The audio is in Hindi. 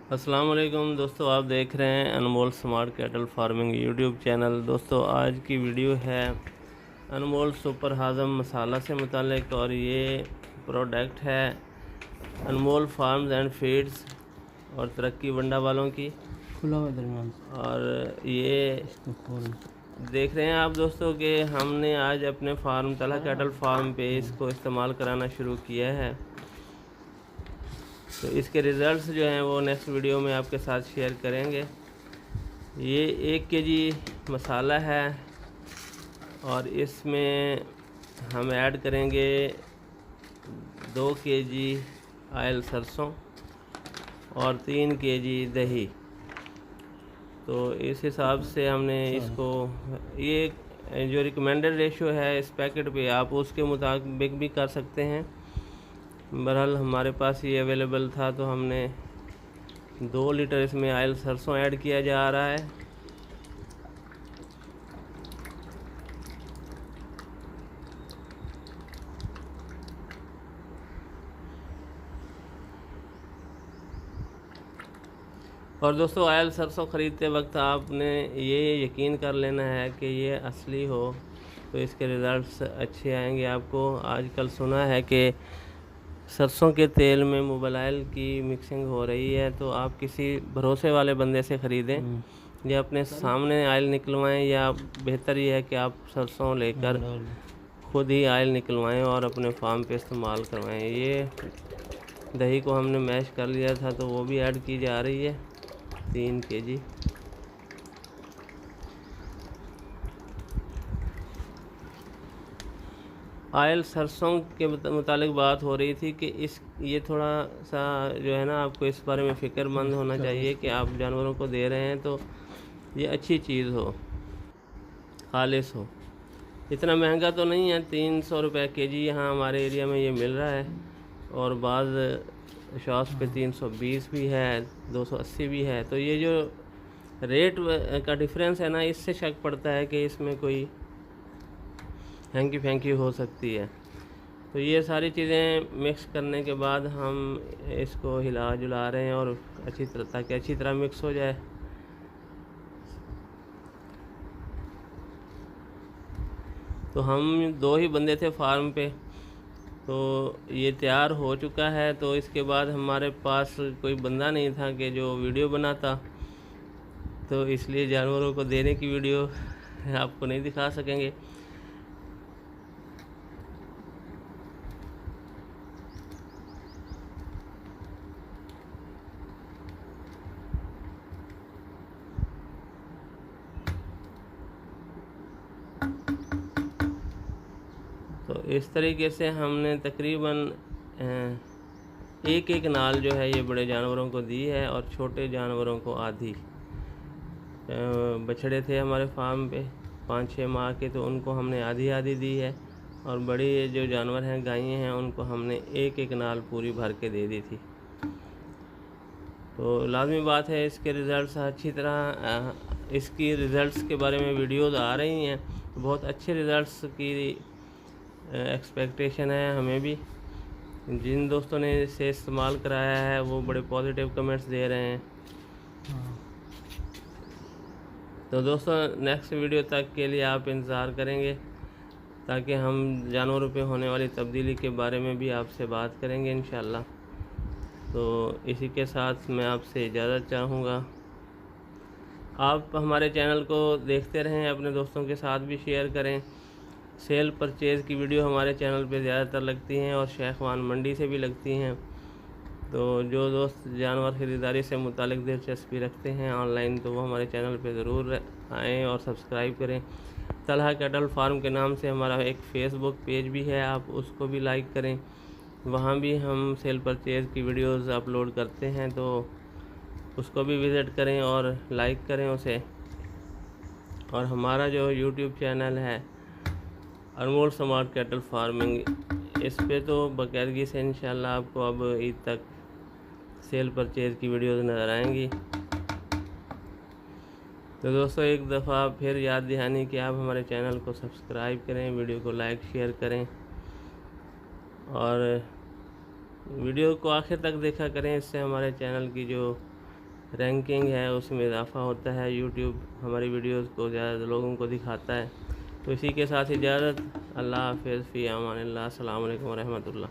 अस्सलाम वालेकुम दोस्तों, आप देख रहे हैं Anmol smart cattle farming YouTube channel. दोस्तों आज की वीडियो है अनमोल सुपर हाज़म मसाला से मुतालिक, और ये प्रोडक्ट है अनमोल फार्म्स एंड फीड्स और तरक्की बंडा वालों की। खुला हुआ दरमियान और ये देख रहे हैं आप दोस्तों कि हमने आज अपने फार्म तलहा कैटल फार्म पे इसको इस्तेमाल कराना शुरू किया है। तो इसके रिज़ल्ट्स जो हैं वो नेक्स्ट वीडियो में आपके साथ शेयर करेंगे। ये 1 केजी मसाला है और इसमें हम ऐड करेंगे 2 केजी आयल सरसों और 3 केजी दही। तो इस हिसाब से हमने इसको, ये जो रिकमेंडेड रेशो है इस पैकेट पे, आप उसके मुताबिक भी कर सकते हैं। बहरहाल हमारे पास ये अवेलेबल था तो हमने 2 लीटर इसमें आयल सरसों ऐड किया जा रहा है। और दोस्तों आयल सरसों ख़रीदते वक्त आपने ये यकीन कर लेना है कि ये असली हो, तो इसके रिज़ल्ट्स अच्छे आएंगे आपको। आजकल सुना है कि सरसों के तेल में मोबाइल की मिक्सिंग हो रही है, तो आप किसी भरोसे वाले बंदे से ख़रीदें या अपने सामने आयल निकलवाएं, या बेहतर ये है कि आप सरसों लेकर खुद ही आयल निकलवाएं और अपने फार्म पे इस्तेमाल करवाएं। ये दही को हमने मैश कर लिया था तो वो भी ऐड की जा रही है 3 केजी। आयल सरसों के मुतालिक बात हो रही थी कि ये थोड़ा सा जो है ना, आपको इस बारे में फ़िक्रमंद होना चाहिए कि आप जानवरों को दे रहे हैं तो ये अच्छी चीज़ हो, खालिस हो। इतना महंगा तो नहीं है, 300 रुपये केजी यहाँ हमारे एरिया में ये मिल रहा है, और बाज़ शॉप्स पे 320 भी है, 280 भी है। तो ये जो रेट का डिफरेंस है ना, इससे शक पड़ता है कि इसमें कोई हैंकी फैंकी हो सकती है। तो ये सारी चीज़ें मिक्स करने के बाद हम इसको हिला जुला रहे हैं और अच्छी तरह, ताकि अच्छी तरह मिक्स हो जाए। तो हम 2 ही बंदे थे फार्म पे, तो ये तैयार हो चुका है। तो इसके बाद हमारे पास कोई बंदा नहीं था कि जो वीडियो बनाता, तो इसलिए जानवरों को देने की वीडियो आपको नहीं दिखा सकेंगे। तो इस तरीके से हमने तकरीबन एक नाल जो है ये बड़े जानवरों को दी है और छोटे जानवरों को आधी। बछड़े थे हमारे फार्म पे 5-6 माह के, तो उनको हमने आधी आधी दी है, और बड़ी जो जानवर हैं गायें हैं उनको हमने एक नाल पूरी भर के दे दी थी। तो लाजमी बात है इसके रिज़ल्ट्स अच्छी तरह, इसकी रिज़ल्ट्स के बारे में वीडियोज़ आ रही हैं, तो बहुत अच्छे रिज़ल्ट्स की एक्सपेक्टेशन है हमें भी। जिन दोस्तों ने इसे इस्तेमाल कराया है वो बड़े पॉजिटिव कमेंट्स दे रहे हैं। तो दोस्तों नेक्स्ट वीडियो तक के लिए आप इंतज़ार करेंगे, ताकि हम जानवरों पे होने वाली तब्दीली के बारे में भी आपसे बात करेंगे इंशाल्लाह। तो इसी के साथ मैं आपसे इजाज़त चाहूँगा। आप हमारे चैनल को देखते रहें, अपने दोस्तों के साथ भी शेयर करें। सेल परचेज़ की वीडियो हमारे चैनल पे ज़्यादातर लगती हैं और शेखवान मंडी से भी लगती हैं। तो जो दोस्त जानवर ख़रीदारी से मुतालिक दिलचस्पी रखते हैं ऑनलाइन, तो वो हमारे चैनल पे ज़रूर आएँ और सब्सक्राइब करें। तलहा कैटल फार्म के नाम से हमारा एक फ़ेसबुक पेज भी है, आप उसको भी लाइक करें। वहाँ भी हम सेल परचेज़ की वीडियोज़ अपलोड करते हैं, तो उसको भी विज़िट करें और लाइक करें उसे। और हमारा जो यूट्यूब चैनल है अनमोल स्मार्ट कैटल फार्मिंग, इस पे तो बाकायदगी से इंशाल्लाह आपको अब ईद तक सेल परचेज़ की वीडियोज़ नज़र आएंगी। तो दोस्तों एक दफ़ा फिर याद दहानी कि आप हमारे चैनल को सब्सक्राइब करें, वीडियो को लाइक शेयर करें और वीडियो को आखिर तक देखा करें। इससे हमारे चैनल की जो रैंकिंग है उसमें इजाफ़ा होता है, यूट्यूब हमारी वीडियोस को ज़्यादा लोगों को दिखाता है। तो इसी के साथ इजाज़त, अल्लाह हाफ़िज़, फ़ी अमानिल्लाह, अस्सलामु अलैकुम व रहमतुल्लाह।